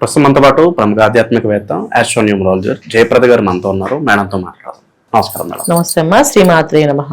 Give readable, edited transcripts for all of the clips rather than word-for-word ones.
ప్రస్తుతం మనతో పాటు ప్రముఖ ఆధ్యాత్మికవేత్త ఆస్ట్రోన్యూమరాలజర్ జయప్రద గారు మనతో ఉన్నారు. మేడంతో మాట్లాడదాం. నమస్కారం మేడం. నమస్తే అమ్మా. శ్రీమాత్రే నమః.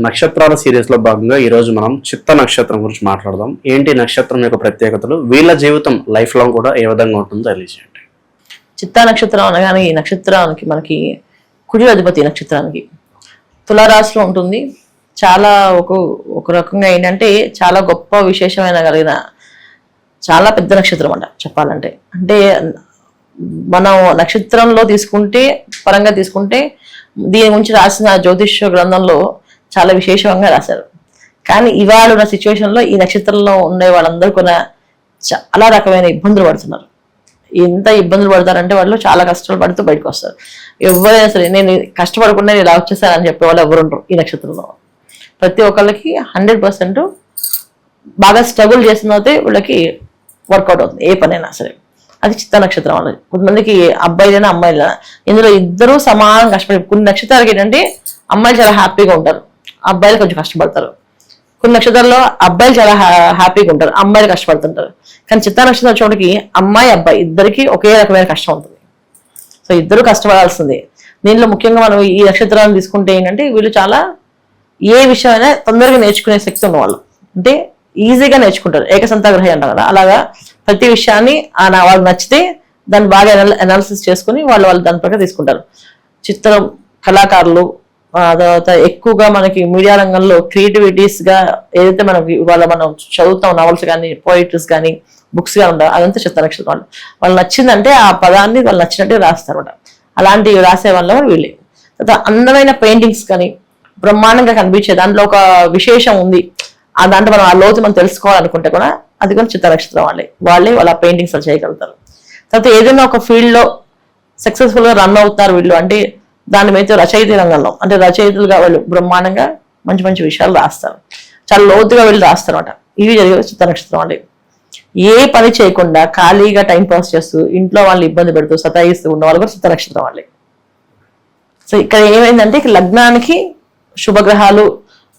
నక్షత్రాల సిరీస్ లో భాగంగా ఈ రోజు మనం చిత్త నక్షత్రం గురించి మాట్లాడదాం. ఏంటి నక్షత్రం యొక్క ప్రత్యేకతలు, వీళ్ళ జీవితం లైఫ్ లాంగ్ కూడా ఏ విధంగా ఉంటుందో తెలియజేయండి. చిత్తా నక్షత్రం అనగానే ఈ నక్షత్రానికి మనకి కుడి అధిపతి నక్షత్రానికి తులారాశిలో ఉంటుంది. చాలా ఒక రకంగా ఏంటంటే చాలా గొప్ప విశేషమైన కలిగిన చాలా పెద్ద నక్షత్రం అంట చెప్పాలంటే. అంటే మనం నక్షత్రంలో పరంగా తీసుకుంటే దీని గురించి రాసిన జ్యోతిష్య గ్రంథంలో చాలా విశేషంగా రాశారు. కానీ ఇవాళ ఉన్న సిచ్యువేషన్లో ఈ నక్షత్రంలో ఉండే వాళ్ళందరూ కూడా చాలా రకమైన ఇబ్బందులు పడుతున్నారు. ఎంత ఇబ్బందులు పడతారంటే వాళ్ళు చాలా కష్టాలు పడుతూ బయటకు వస్తారు. ఎవరైనా సరే నేను కష్టపడకుండా ఇలా వచ్చేసానని చెప్పే వాళ్ళు ఎవరు ఉండరు ఈ నక్షత్రంలో. ప్రతి ఒక్కళ్ళకి 100% బాగా స్ట్రగుల్ చేసిన అయితే వీళ్ళకి వర్కౌట్ అవుతుంది ఏ పనైనా సరే. అది చిత్త నక్షత్రం వాళ్ళది. కొంతమందికి అబ్బాయిలైనా అమ్మాయిలైనా ఇందులో ఇద్దరూ సమానం కష్టపడి, కొన్ని నక్షత్రాలకి ఏంటంటే అమ్మాయిలు చాలా హ్యాపీగా ఉంటారు, అబ్బాయిలు కొంచెం కష్టపడతారు. కొన్ని నక్షత్రాల్లో అబ్బాయిలు చాలా హ్యాపీగా ఉంటారు, అమ్మాయిలు కష్టపడుతుంటారు. కానీ చిత్తా నక్షత్రం చోటికి అమ్మాయి అబ్బాయి ఇద్దరికి ఒకే రకమైన కష్టం ఉంటుంది. సో ఇద్దరు కష్టపడాల్సిందే. దీనిలో ముఖ్యంగా మనం ఈ నక్షత్రాలను తీసుకుంటే ఏంటంటే వీళ్ళు చాలా ఏ విషయమైనా తొందరగా నేర్చుకునే శక్తి ఉన్నవాళ్ళు. అంటే ఈజీగా నేర్చుకుంటారు. ఏకసంతాగ్రహి అంటారు కదా, అలాగా ప్రతి విషయాన్ని వాళ్ళకి నచ్చితే దాన్ని బాగా అనాలిసిస్ చేసుకుని వాళ్ళు దాని ప్రకారం తీసుకుంటారు. చిత్రం కళాకారులు, తర్వాత ఎక్కువగా మనకి మీడియా రంగంలో క్రియేటివిటీస్ గా ఏదైతే మనకి మనం చదువుతాం నావల్స్ కానీ పోయిటరీస్ కానీ బుక్స్ గా ఉంటారు, అదంతా చిత్త నక్షత్రం. వాళ్ళు నచ్చిందంటే ఆ పదాన్ని వాళ్ళు నచ్చినట్టే రాస్తారు అనమాట. అలాంటివి రాసే వాళ్ళ వీళ్ళే. తర్వాత అందమైన పెయింటింగ్స్ కానీ బ్రహ్మాండంగా కనిపించే దాంట్లో ఒక విశేషం ఉంది, ఆ దాంట్లో మనం ఆ లోతు మనం తెలుసుకోవాలనుకుంటే కూడా అది కూడా చిత్త నక్షత్రం వాళ్ళే వాళ్ళ పెయింటింగ్స్ చేయగలుగుతారు. తర్వాత ఏదైనా ఒక ఫీల్డ్ లో సక్సెస్ఫుల్ గా రన్ అవుతారు వీళ్ళు. అంటే దాని మీద రచయిత రంగంలో అంటే రచయితలుగా వాళ్ళు బ్రహ్మాండంగా మంచి మంచి విషయాలు రాస్తారు, చాలా లోతుగా వీళ్ళు రాస్తారు అనమాట. ఇవి జరిగేది చిత్త నక్షత్రం అండి. ఏ పని చేయకుండా ఖాళీగా టైం పాస్ చేస్తూ ఇంట్లో వాళ్ళని ఇబ్బంది పెడుతూ సతాయిస్తూ ఉన్న వాళ్ళు కూడా చిత్త నక్షత్రం వాళ్ళే. సో ఇక్కడ ఏమైందంటే లగ్నానికి శుభగ్రహాలు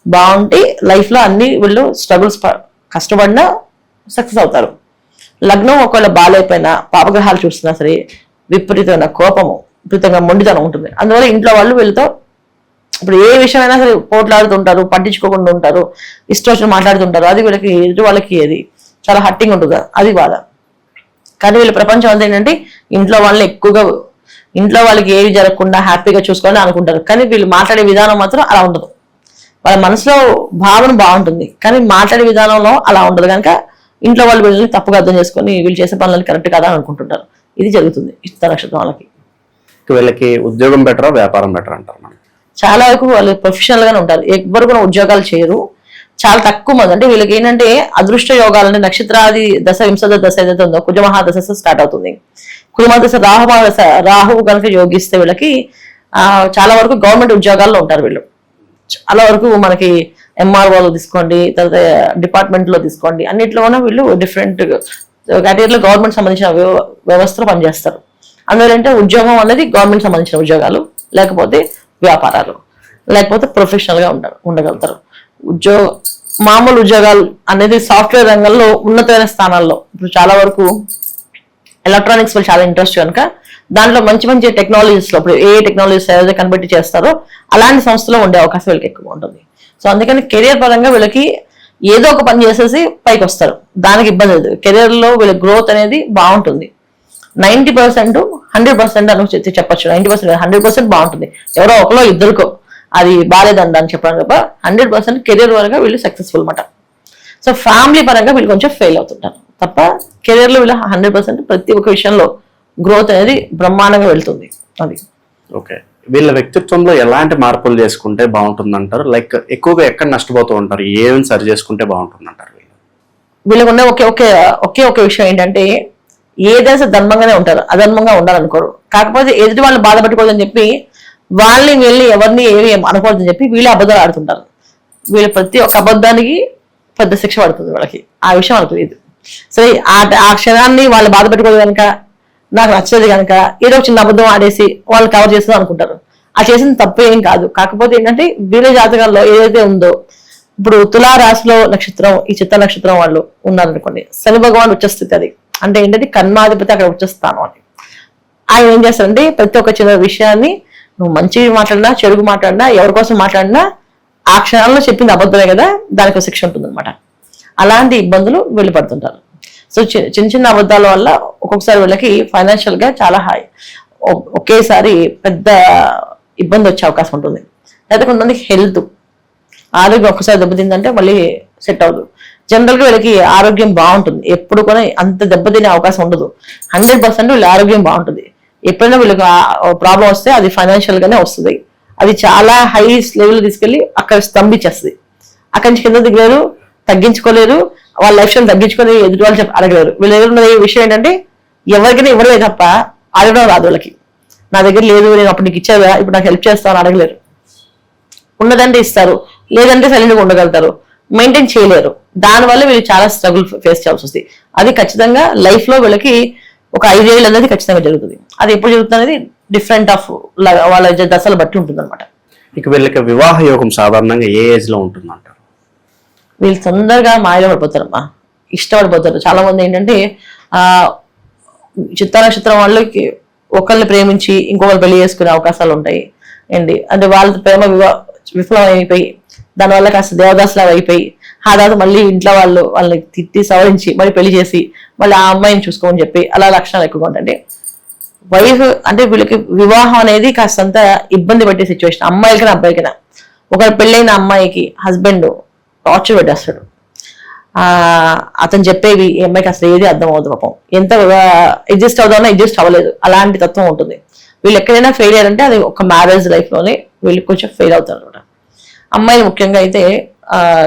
బాగుంటే లైఫ్ లో అన్ని వీళ్ళు స్ట్రగుల్స్ కష్టపడినా సక్సెస్ అవుతారు. లగ్నం ఒకవేళ బాగాలేకపోయినా పాపగ్రహాలు చూస్తున్నా సరే విపరీతమైన కోపము, విపరీతంగా మొండితనం ఉంటుంది. అందువల్ల ఇంట్లో వాళ్ళు వీళ్ళతో ఇప్పుడు ఏ విషయమైనా సరే పోట్లాడుతుంటారు, పట్టించుకోకుండా ఉంటారు, ఇష్టం వచ్చిన మాట్లాడుతుంటారు. అది వీళ్ళకి ఎదుటి వాళ్ళకి అది చాలా హట్టింగ్ ఉంటుంది, అది బాధ. కానీ వీళ్ళ ప్రపంచం అంతా ఏంటంటే ఇంట్లో వాళ్ళని ఎక్కువగా ఇంట్లో వాళ్ళకి ఏవి జరగకుండా హ్యాపీగా చూసుకోవాలని అనుకుంటారు. కానీ వీళ్ళు మాట్లాడే విధానం మాత్రం అలా ఉండదు. వాళ్ళ మనసులో భావన బాగుంటుంది కానీ మాట్లాడే విధానంలో అలా ఉండదు. కనుక ఇంట్లో వాళ్ళు వీళ్ళని తప్పుగా అర్థం చేసుకొని వీళ్ళు చేసే పనులని కరెక్ట్ కాదా అని అనుకుంటుంటారు. ఇది జరుగుతుంది చిత్త నక్షత్రం వాళ్ళకి. వీళ్ళకి ఉద్యోగం బెటరా వ్యాపారం బెటర్ అంటారు? చాలా వరకు వాళ్ళు ప్రొఫెషనల్ గానే ఉంటారు, ఎవ్వరు కూడా ఉద్యోగాలు చేయరు, చాలా తక్కువ మంది. అంటే వీళ్ళకి ఏంటంటే అదృష్ట యోగాలంటే నక్షత్రాది దశ వింశద దశ ఏదైతే ఉందో కుజమహాదశ స్టార్ట్ అవుతుంది. కుజమహాదశ రాహువు కనుక యోగిస్తే వీళ్ళకి చాలా వరకు గవర్నమెంట్ ఉద్యోగాల్లో ఉంటారు వీళ్ళు. చాలా వరకు మనకి ఎంఆర్ఓలో తీసుకోండి, తర్వాత డిపార్ట్మెంట్ లో తీసుకోండి, అన్నిట్లో కూడా వీళ్ళు డిఫరెంట్ కేటగిరీలో గవర్నమెంట్ సంబంధించిన వ్యవస్థలో పనిచేస్తారు. అందువల్ల అంటే ఉద్యోగం అనేది గవర్నమెంట్ సంబంధించిన ఉద్యోగాలు, లేకపోతే వ్యాపారాలు, లేకపోతే ప్రొఫెషనల్ గా ఉండగలుగుతారు. మామూలు ఉద్యోగాలు అనేది సాఫ్ట్వేర్ రంగంలో ఉన్నతమైన స్థానాల్లో ఇప్పుడు చాలా వరకు ఎలక్ట్రానిక్స్ వాళ్ళు చాలా ఇంట్రెస్ట్ కనుక దాంట్లో మంచి మంచి టెక్నాలజీస్ లో ఇప్పుడు ఏ టెక్నాలజీస్ ఏదైతే కనిపెట్టి చేస్తారో అలాంటి సంస్థలో ఉండే అవకాశం వీళ్ళకి ఎక్కువ ఉంటుంది. సో అందుకని కెరియర్ పరంగా వీళ్ళకి ఏదో ఒక పని చేసేసి పైకి వస్తారు, దానికి ఇబ్బంది లేదు. కెరియర్ లో వీళ్ళ గ్రోత్ అనేది బాగుంటుంది. 90% 100% అని చెప్పచ్చు. 90% 100% బాగుంటుంది. ఎవరో ఒకలో ఇద్దరికో అది బాగాలేదండి అని చెప్పడం తప్ప 100% కెరియర్ పరంగా వీళ్ళు సక్సెస్ఫుల్ అన్నమాట. సో ఫ్యామిలీ పరంగా వీళ్ళు కొంచెం ఫెయిల్ అవుతుంటారు తప్ప కెరియర్ లో వీళ్ళు 100% ప్రతి ఒక్క విషయంలో గ్రోత్ అనేది బ్రహ్మాండంగా వెళ్తుంది. అది ఓకే. వీళ్ళ వ్యక్తిత్వంలో ఎలాంటి మార్పులు చేసుకుంటే బాగుంటుంది అంటారు? లైక్ ఎక్కువగా ఎక్కడ నష్టపోతూ ఉంటారు, ఏమైనా సరి చేసుకుంటే బాగుంటుంది అంటారు? వీళ్ళకు ఉన్న ఒకే ఒక విషయం ఏంటంటే ఏదైనా ధర్మంగానే ఉంటారు, అధర్మంగా ఉండాలనుకోరు. కాకపోతే ఎదుటి వాళ్ళు బాధపెట్టుకోవద్దని చెప్పి వీళ్ళని ఎవరిని ఏమి అనుకోవద్దని చెప్పి వీళ్ళే అబద్ధాలు ఆడుతుంటారు. వీళ్ళు ప్రతి ఒక్క అబద్ధానికి పెద్ద శిక్ష పడుతుంది వాళ్ళకి, ఆ విషయం వాళ్ళకి తెలియదు. సరే ఆ క్షణాన్ని వాళ్ళు బాధ పెట్టుకోదు కనుక, నాకు నచ్చలేదు కనుక ఏదో చిన్న అబద్ధం ఆడేసి వాళ్ళు కవర్ చేస్తుందో అనుకుంటారు. ఆ చేసిన తప్పు ఏం కాదు. కాకపోతే ఏంటంటే వీళ్ళ జాతకాల్లో ఏదైతే ఉందో, ఇప్పుడు తులా రాశిలో నక్షత్రం ఈ చిత్త నక్షత్రం వాళ్ళు ఉన్నారనుకోండి, శని భగవాన్ ఉచ్చస్థితి అది అంటే ఏంటంటే కర్మాధిపతి అక్కడ వచ్చేస్తాను అని. ఆయన ఏం చేస్తారంటే ప్రతి ఒక్క చిన్న విషయాన్ని నువ్వు మంచి మాట్లాడినా చెడుగు మాట్లాడినా ఎవరి కోసం మాట్లాడినా ఆ క్షణాల్లో చెప్పింది అబద్ధమే కదా, దానికి ఒక శిక్ష ఉంటుంది అనమాట. అలాంటి ఇబ్బందులు వీళ్ళు పడుతుంటారు. సో చిన్న చిన్న అబద్ధాల వల్ల ఒక్కొక్కసారి వీళ్ళకి ఫైనాన్షియల్ గా చాలా ఒకేసారి పెద్ద ఇబ్బంది వచ్చే అవకాశం ఉంటుంది. అయితే కొంతమందికి హెల్త్ ఆరోగ్యం ఒక్కసారి దెబ్బతిందంటే మళ్ళీ సెట్ అవ్వదు. జనరల్ గా వీళ్ళకి ఆరోగ్యం బాగుంటుంది, ఎప్పుడు కూడా అంత దెబ్బతినే అవకాశం ఉండదు. 100% వీళ్ళ ఆరోగ్యం బాగుంటుంది. ఎప్పుడైనా వీళ్ళకి ప్రాబ్లం వస్తే అది ఫైనాన్షియల్ గానే వస్తుంది. అది చాలా హై లెవెల్ తీసుకెళ్లి అక్కడ స్తంభించేస్తుంది. అక్కడి నుంచి కింద దిగలేరు, తగ్గించుకోలేరు, వాళ్ళ లైఫ్ స్టైల్ తగ్గించుకొని ఎదుటి వాళ్ళు అడగలేరు. వీళ్ళ దగ్గర ఉన్న విషయం ఏంటంటే ఎవరికైనా ఇవ్వలేదు తప్ప అడగడం రాదు వాళ్ళకి. నా దగ్గర లేదు, నేను అప్పుడు నీకు ఇచ్చావా, ఇప్పుడు నాకు హెల్ప్ చేస్తాను అడగలేరు. ఉన్నదంటే ఇస్తారు, లేదంటే సైలెంట్గా ఉండగలుగుతారు, మెయింటైన్ చేయలేరు. దానివల్ల వీళ్ళు చాలా స్ట్రగుల్ ఫేస్ చేయాల్సి వస్తుంది. అది ఖచ్చితంగా లైఫ్ లో వీళ్ళకి ఒక 5 ఏళ్ళు అనేది ఖచ్చితంగా జరుగుతుంది. అది ఎప్పుడు జరుగుతుంది అనేది డిఫరెంట్ ఆఫ్ వాళ్ళ దశలు బట్టి ఉంటుంది అనమాట. ఇక వీళ్ళకి వివాహ యోగం సాధారణంగా ఏ ఏజ్ లో ఉంటుంది అంటారు? వీళ్ళు తొందరగా మాయలో పడిపోతారమ్మా, ఇష్టపడిపోతారు. చాలా మంది ఏంటంటే చిత్తా నక్షత్రం వాళ్ళకి ఒకరిని ప్రేమించి ఇంకొకరు పెళ్లి చేసుకునే అవకాశాలు ఉంటాయి అండి. అంటే వాళ్ళ ప్రేమ విఫలం అయిపోయి దానివల్ల కాస్త దేవదాసులాగా అయిపోయి ఆ తర్వాత మళ్ళీ ఇంట్లో వాళ్ళని తిట్టి సవరించి మళ్ళీ పెళ్లి చేసి మళ్ళీ ఆ అమ్మాయిని చూసుకోమని చెప్పి అలా లక్షణాలు ఎక్కువగా ఉంటాయి. వైఫ్ అంటే వీళ్ళకి వివాహం అనేది కాస్తంత ఇబ్బంది పట్టే సిచ్యువేషన్. అమ్మాయిలకైనా అబ్బాయికైనా. ఒకరు పెళ్ళైన అమ్మాయికి హస్బెండ్ టార్చర్ పెట్టేస్తాడు. అతను చెప్పేవి ఈ అమ్మాయికి అసలు ఏది అర్థం అవుతుంది. పాపం ఎంత అడ్జస్ట్ అవుదామన్నా అడ్జస్ట్ అవ్వలేదు, అలాంటి తత్వం ఉంటుంది. వీళ్ళు ఎక్కడైనా ఫెయిల్ అయ్యారంటే అది ఒక మ్యారేజ్ లైఫ్ లోనే వీళ్ళు కొంచెం ఫెయిల్ అవుతారు అనమాట. అమ్మాయిలు ముఖ్యంగా అయితే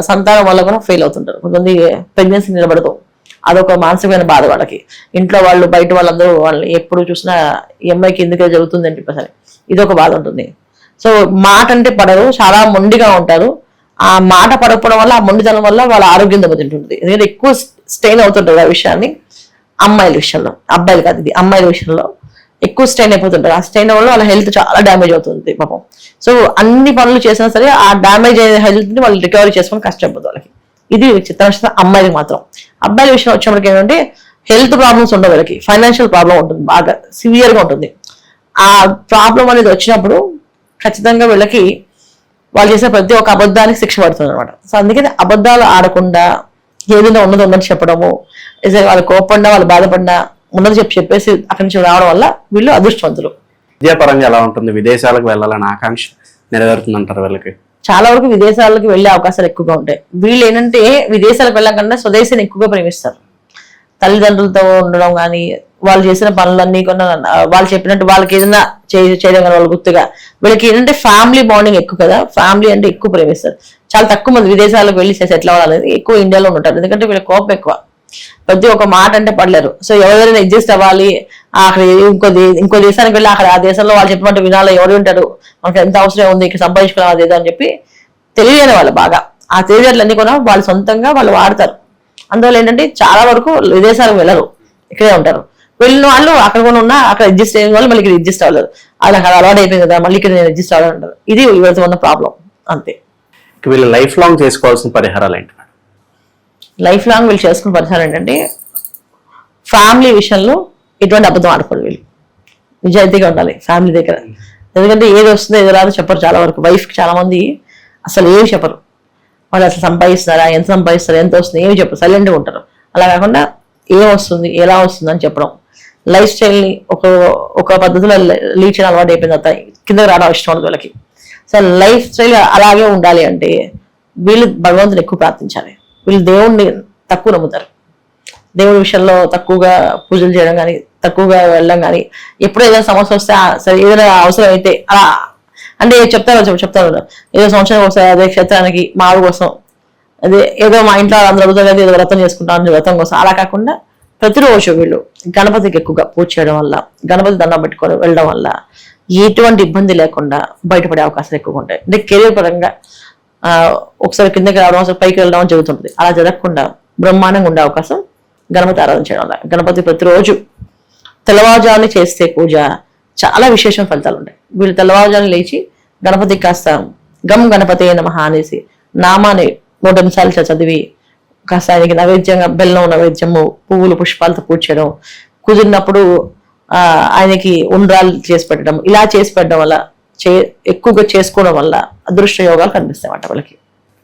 సంతానం వల్ల కూడా ఫెయిల్ అవుతుంటారు. కొంతమంది ప్రెగ్నెన్సీ నిలబడదు, అదొక మానసికమైన బాధ వాళ్ళకి. ఇంట్లో వాళ్ళు బయట వాళ్ళందరూ వాళ్ళని ఎప్పుడు చూసినా ఈ అమ్మాయికి ఎందుకు జరుగుతుంది అని చెప్పేసి ఇదొక బాధ ఉంటుంది. సో మాట అంటే పడరు, చాలా మొండిగా ఉంటారు. ఆ మాట పడకపోవడం వల్ల, ఆ మొండితనం వల్ల వాళ్ళ ఆరోగ్యం దెబ్బతింటుంది. ఎందుకంటే ఎక్కువ స్ట్రెయిన్ అవుతుంటారు ఆ విషయాన్ని. అమ్మాయిల విషయంలో, అబ్బాయిలు కాదు ఇది, అమ్మాయిల విషయంలో ఎక్కువ స్ట్రెయిన్ అయిపోతుంటారు. ఆ స్ట్రెయిన్ వల్ల వాళ్ళ హెల్త్ చాలా డ్యామేజ్ అవుతుంది పాపం. సో అన్ని పనులు చేసినా సరే ఆ డ్యామేజ్ అయిన హెల్త్ ని వాళ్ళు రికవరీ చేసుకొని కష్టపడుతుంది వాళ్ళకి. ఇది చిత్తానక్షత్రం అమ్మాయిలకి మాత్రం. అబ్బాయిల విషయం వచ్చినప్పటికి ఏంటంటే హెల్త్ ప్రాబ్లమ్స్ ఉండవు వీళ్ళకి, ఫైనాన్షియల్ ప్రాబ్లం ఉంటుంది, బాగా సివియర్ గా ఉంటుంది. ఆ ప్రాబ్లం అనేది వచ్చినప్పుడు ఖచ్చితంగా వీళ్ళకి వాళ్ళు చేసే ప్రతి ఒక్క అబద్ధానికి శిక్ష పడుతుంది అనమాట. సో అందుకని అబద్ధాలు ఆడకుండా ఏదైనా ఉన్నది ఉన్నది చెప్పడము, వాళ్ళు కోపడినా వాళ్ళు బాధపడినా ఉన్నది చెప్పేసి అక్కడి నుంచి రావడం వల్ల వీళ్ళు అదృష్టవంతులు. విద్యాపరంగా ఎలా ఉంటుంది? విదేశాలకు వెళ్ళాలని ఆకాంక్ష నెరవేరుతుంది అంటారు వీళ్ళకి? చాలా వరకు విదేశాలకు వెళ్లే అవకాశాలు ఎక్కువగా ఉంటాయి. వీళ్ళు ఏంటంటే విదేశాలకు వెళ్ళకుండా స్వదేశాన్ని ఎక్కువగా ప్రేమిస్తారు. తల్లిదండ్రులతో ఉండడం కానీ, వాళ్ళు చేసిన పనులన్నీ కొన్న వాళ్ళు చెప్పినట్టు వాళ్ళకి ఏదైనా చేయడం కానీ వాళ్ళు గుర్తుగా. వీళ్ళకి ఏంటంటే ఫ్యామిలీ బాండింగ్ ఎక్కువ కదా, ఫ్యామిలీ అంటే ఎక్కువ ప్రేమిస్తారు. చాలా తక్కువ మంది విదేశాలకు వెళ్ళి సెటిల్ అవ్వాలనేది, ఎక్కువ ఇండియాలో ఉంటారు. ఎందుకంటే వీళ్ళ కోపం ఎక్కువ, ప్రతి ఒక్క మాట అంటే పడలేరు. సో ఎవరైనా అడ్జస్ట్ అవ్వాలి, అక్కడ ఇంకో దేశానికి వెళ్ళి అక్కడ ఆ దేశంలో వాళ్ళు చెప్పినట్టు వినాలి, ఎవరు ఉంటారు, మనకి ఎంత అవసరం ఉంది, ఇక్కడ సంపాదించుకోవాలి అదేదో అని చెప్పి తెలియని వాళ్ళు బాగా ఆ తెలియజేట్లన్నీ కూడా వాళ్ళు సొంతంగా వాళ్ళు వాడతారు. అందువల్ల ఏంటంటే చాలా వరకు విదేశాలకు వెళ్ళరు, ఇక్కడే ఉంటారు. వెళ్ళిన వాళ్ళు అక్కడ కూడా ఉన్నా అక్కడ అడ్జస్ట్ అయిన వాళ్ళు మళ్ళీ ఇక్కడ అడ్జస్ట్ అవ్వలేదు. అది అక్కడ అలవాటు అయిపోయింది కదా, మళ్ళీ ఇక్కడ నేను అడ్జస్ట్ అవ్వాలంటారు. ఇది వీళ్ళతో ఉన్న ప్రాబ్లం అంతే. వీళ్ళు లైఫ్ లాంగ్ చేసుకోవాల్సిన పరిహారాలు ఏంటి? లైఫ్ లాంగ్ వీళ్ళు చేసుకున్న పరిహారం ఏంటంటే ఫ్యామిలీ విషయంలో ఎటువంటి అబద్ధం ఆడకూడదు. వీళ్ళు నిజాయితీగా ఉండాలి ఫ్యామిలీ దగ్గర. ఎందుకంటే ఏది వస్తుందో ఏదో రాదో చెప్పరు. చాలా వరకు వైఫ్కి చాలా మంది అసలు ఏమి చెప్పరు. వాళ్ళు అసలు సంపాదిస్తున్నారా, ఎంత సంపాదిస్తారా, ఎంత వస్తుంది ఏమి చెప్పరు, సైలెంట్గా ఉంటారు. అలా కాకుండా ఏం వస్తుంది, ఎలా వస్తుంది అని చెప్పడం. లైఫ్ స్టైల్ని ఒక పద్ధతిలో లీడ్ చేయడం అలవాటు అయిపోయిన తర్వాత కిందకి రావడం ఇష్టం ఉండదు వీళ్ళకి. సో లైఫ్ స్టైల్ అలాగే ఉండాలి అంటే వీళ్ళు భగవంతుని ఎక్కువ ప్రార్థించాలి. వీళ్ళు దేవుణ్ణి తక్కువ నమ్ముతారు. దేవుడి విషయంలో తక్కువగా పూజలు చేయడం కానీ, తక్కువగా వెళ్ళడం కానీ, ఎప్పుడో ఏదైనా సమస్య వస్తే సరే ఏదైనా అవసరం అయితే అలా అంటే చెప్తారు ఏదో సంవత్సరం ఒకసారి అదే క్షేత్రానికి మారు కోసం, అదే ఏదో మా ఇంట్లో అందరూ అడుగుతారు కదా ఏదో వ్రతం చేసుకుంటాం వ్రతం కోసం, అలా కాకుండా ప్రతిరోజు వీళ్ళు గణపతికి ఎక్కువగా పూజ చేయడం వల్ల, గణపతి దండం పెట్టుకొని వెళ్ళడం వల్ల ఎటువంటి ఇబ్బంది లేకుండా బయటపడే అవకాశాలు ఎక్కువగా ఉంటాయి. అంటే కెరీర్ పరంగా ఒకసారి కిందకి రావడం, ఒకసారి పైకి వెళ్ళడం జరుగుతుంటుంది. అలా జరగకుండా బ్రహ్మాండంగా ఉండే అవకాశం గణపతి ఆరాధన చేయడం వల్ల. గణపతి ప్రతిరోజు తెల్లవారుజామున చేస్తే పూజ చాలా విశేషం ఫలితాలు ఉంటాయి. వీళ్ళు తెల్లవారుజామున లేచి గణపతికి కాస్త గమ్ గణపతి నమః అనేసి నామాన్ని 3 నిమిషాలు చదివి కాస్త ఆయనకి నైవేద్యంగా బెల్లం నైవేద్యము, పువ్వులు పుష్పాలతో పూజ చేయడం, కుదిరినప్పుడు ఆయనకి ఉండ్రాలు చేసి పెట్టడం, ఇలా చేసి పెట్టడం వల్ల ఎక్కువగా చేసుకోవడం వల్ల అదృష్ట యోగాలు కనిపిస్తాయి అన్నమాట వాళ్ళకి.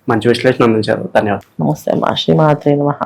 మంచి విశ్లేషణ అందించారు, ధన్యవాదాలు. నమస్తే అమ్మా. శ్రీమాత్రే నమః.